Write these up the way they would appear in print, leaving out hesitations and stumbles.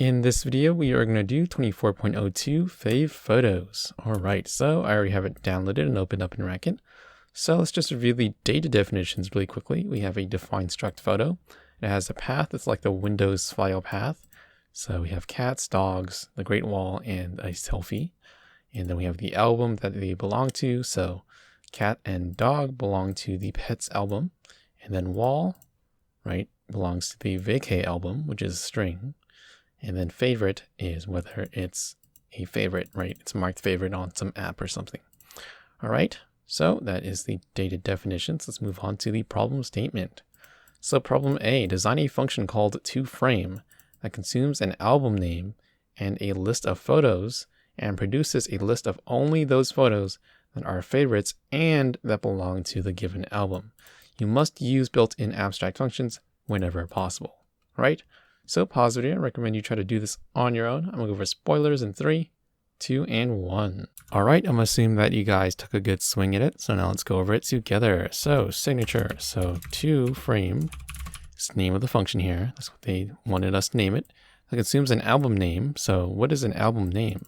In this video, we are going to do 24.02 fav-photos. Alright, so I already have it downloaded and opened up in Racket. So let's just review the data definitions really quickly. We have a defined struct photo. It has a path. It's like the Windows file path. So we have cats, dogs, the Great Wall, and a selfie. And then we have the album that they belong to. So cat and dog belong to the pets album. And then wall, right, belongs to the vacay album, which is a string. And then favorite is whether it's a favorite, right? It's marked favorite on some app or something. All right, so that is the data definitions. Let's move on to the problem statement. So problem A, design a function called toFrame that consumes an album name and a list of photos and produces a list of only those photos that are favorites and that belong to the given album. You must use built-in abstract functions whenever possible, right? So pause the video. I recommend you try to do this on your own. I'm gonna go over spoilers in 3, 2, and 1. All right, I'm gonna assume that you guys took a good swing at it. So now let's go over it together. So signature, so toFrame is the name of the function here. That's what they wanted us to name it. It consumes an album name. So what is an album name?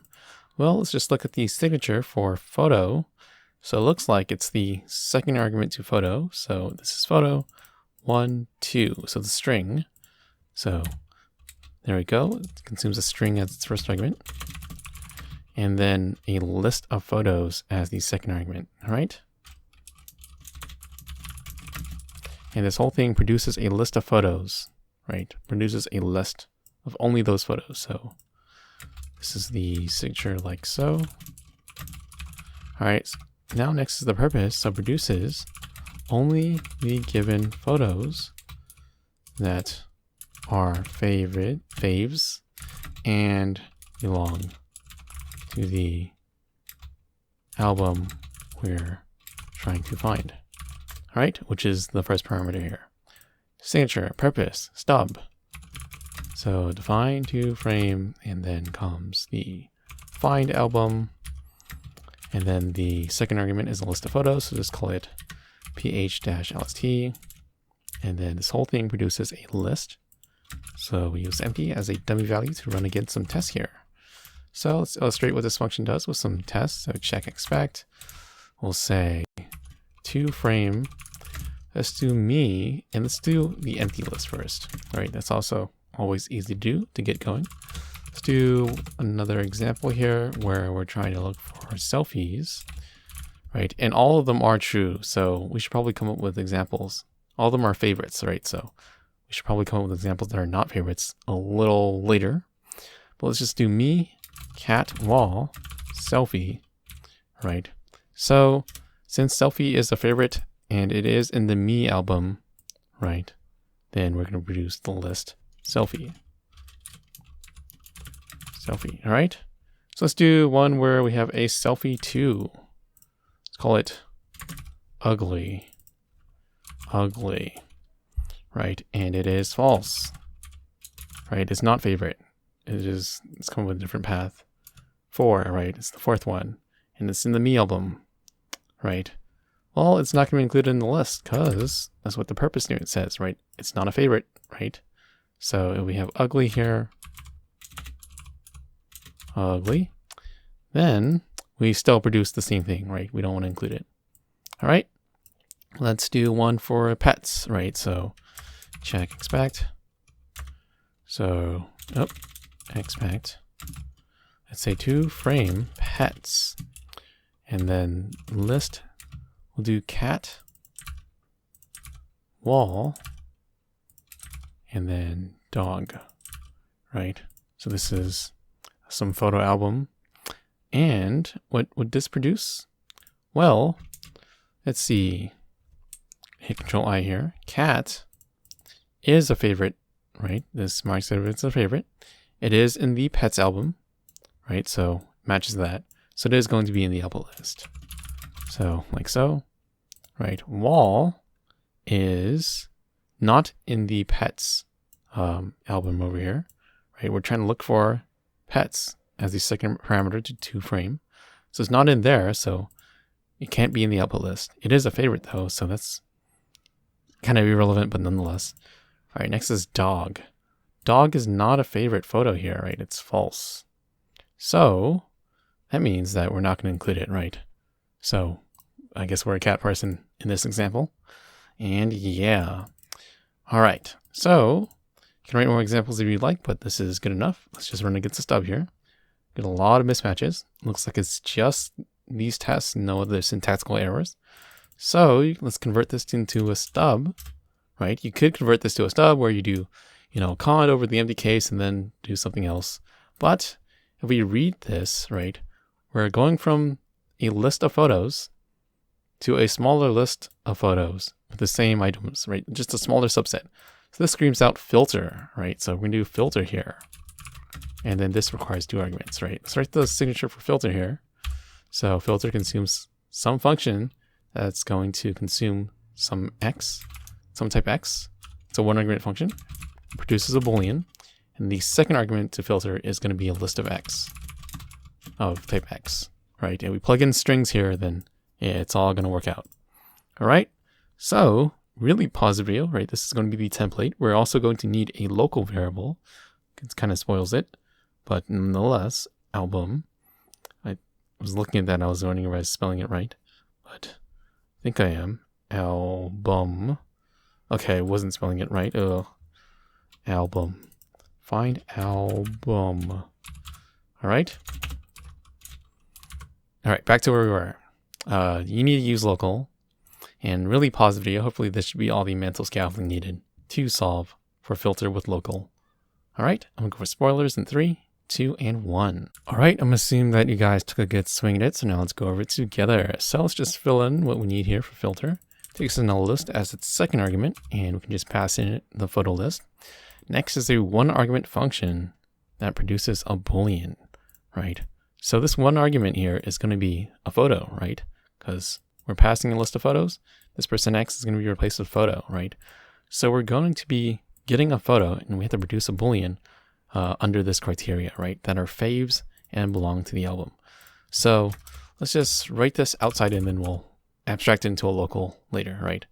Well, let's just look at the signature for photo. So it looks like it's the second argument to photo. So this is photo 1, 2. So the string. So there we go. It consumes a string as its first argument. And then a list of photos as the second argument. All right. And this whole thing produces a list of photos, right? Produces a list of only those photos. So this is the signature like so. All right. Now next is the purpose. So produces only the given photos that are faves and belong to the album we're trying to find. All right, which is the first parameter here. Signature, purpose, stub. So define toFrame, and then comes the find album. And then the second argument is a list of photos. So just call it ph-lst. And then this whole thing produces a list. So we use empty as a dummy value to run against some tests here. So let's illustrate what this function does with some tests. So check expect. We'll say toFrame. Let's do me, and let's do the empty list first. All right, that's also always easy to do to get going. Let's do another example here where we're trying to look for selfies, right? And all of them are true. So we should probably come up with examples. All of them are favorites, right? So we should probably come up with examples that are not favorites a little later. But let's just do me, cat, wall, selfie, right? So since selfie is a favorite and it is in the me album, right? Then we're going to produce the list selfie. Selfie, all right? So let's do one where we have a selfie too. Let's call it ugly. Ugly. Right, and it is false. Right, it's not favorite. It's coming with a different path. 4, right, it's the fourth one. And it's in the me album, right? Well, it's not going to be included in the list because that's what the purpose statement says, right? It's not a favorite, right? So we have ugly here. Ugly. Then we still produce the same thing, right? We don't want to include it. All right, let's do one for pets, right? So check expect. So expect. Let's say toFrame pets, and then list. We'll do cat, wall, and then dog, right? So this is some photo album. And what would this produce? Well, let's see. Hit Control I here. Cat is a favorite, right? This marks that it's a favorite. It is in the pets album, right? So matches that. So it is going to be in the album list. So like so, right? Wall is not in the pets album over here, right? We're trying to look for pets as the second parameter to toFrame. So it's not in there, so it can't be in the output list. It is a favorite though, so that's kind of irrelevant, but nonetheless. All right, next is dog. dog is not a favorite photo here, right? It's false. So that means that we're not going to include it, right? So I guess we're a cat person in this example. And yeah. All right. So you can write more examples if you'd like, but this is good enough. Let's just run against the stub here. Get a lot of mismatches. Looks like it's just these tests, no other syntactical errors. So let's convert this into a stub, right? You could convert this to a stub where you do, comment over the empty case and then do something else. But if we read this, right, we're going from a list of photos to a smaller list of photos with the same items, right? Just a smaller subset. So this screams out filter, right? So we're going to do filter here. And then this requires 2 arguments, right? Let's write the signature for filter here. So filter consumes some function that's going to consume some x, some type x. It's a 1 argument function. It produces a Boolean. And the second argument to filter is going to be a list of x, of type x, right? And we plug in strings here, then it's all going to work out. All right. So really pause the video, right? This is going to be the template. We're also going to need a local variable. It kind of spoils it, but nonetheless, album. I was looking at that and I was wondering if I was spelling it right, but I think I am. Album. Okay, I wasn't spelling it right. Album. Find album. All right. All right, back to where we were. You need to use local and really pause the video. Hopefully this should be all the mental scaffolding needed to solve for filter with local. All right, I'm gonna go for spoilers in 3, 2, and 1. All right, I'm assuming that you guys took a good swing at it. So now let's go over it together. So let's just fill in what we need here for filter. Takes in a list as its second argument, and we can just pass in the photo list. Next is a 1 argument function that produces a Boolean, right? So this 1 argument here is going to be a photo, right? Because we're passing a list of photos. This person X is going to be replaced with photo, right? So we're going to be getting a photo, and we have to produce a Boolean under this criteria, right? That are faves and belong to the album. So let's just write this outside and then we'll abstract it into a local later, right?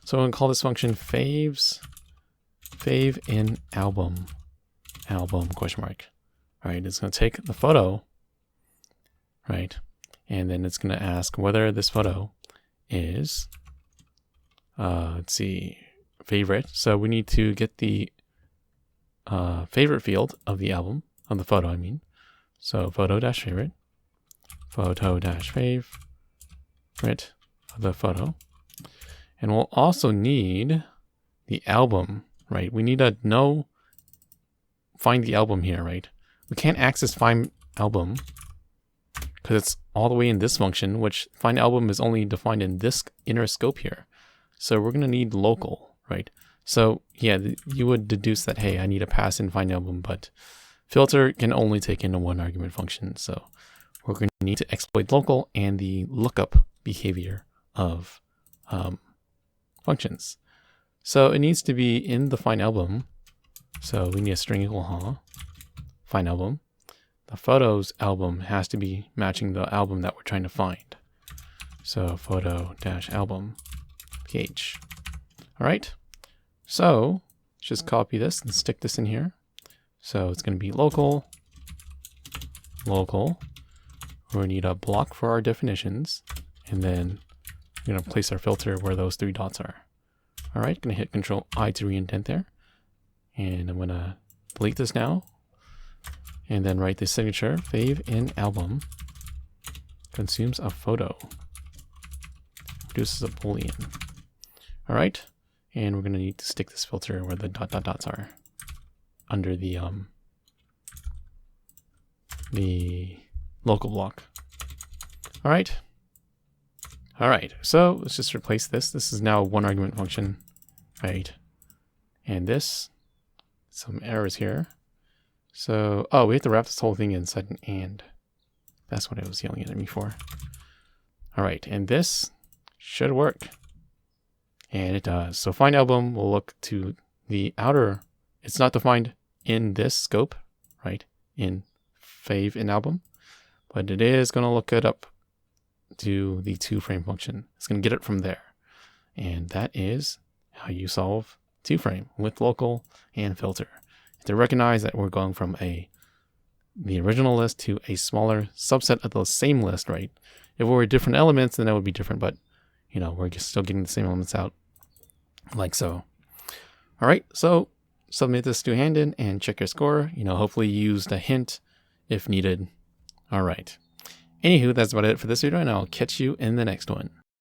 So I'm going to call this function fav in album question mark. All right, it's going to take the photo, right? And then it's going to ask whether this photo is, let's see, favorite. So we need to get the favorite field of the album, of the photo, I mean. So photo-favorite, photo-favorite of the photo. And we'll also need the album, right? We need to find the album here, right? We can't access find album because it's all the way in this function, which find album is only defined in this inner scope here. So we're going to need local, right? So yeah, you would deduce that, hey, I need to pass in find album, but filter can only take in a 1 argument function. So we're going to need to exploit local and the lookup behavior of functions. So it needs to be in the find album. So we need a string equal find album. The photos album has to be matching the album that we're trying to find. So photo-album ph. All right. So let's just copy this and stick this in here. So it's going to be local. We're going to need a block for our definitions. And then we're going to place our filter where those 3 dots are. All right, going to hit Control-I to re-indent there. And I'm going to delete this now. And then write the signature, fav in album, consumes a photo, produces a Boolean. All right, and we're going to need to stick this filter where the dots are under the local block. All right. So let's just replace this. This is now a 1 argument function, right? And this, some errors here. So, we have to wrap this whole thing inside an and. That's what it was yelling at me for. All right, and this should work. And it does. So find album will look to the outer, it's not defined in this scope, right? In fav in album, but it is going to look it up to the 2-frame function. It's going to get it from there. And that is how you solve 2-frame with local and filter. to recognize that we're going from the original list to a smaller subset of the same list, right? If we were different elements, then that would be different, but you know, we're still getting the same elements out like so. All right, so submit this to Handon and check your score. You know, hopefully you used a hint if needed. All right. Anywho, that's about it for this video, and I'll catch you in the next one.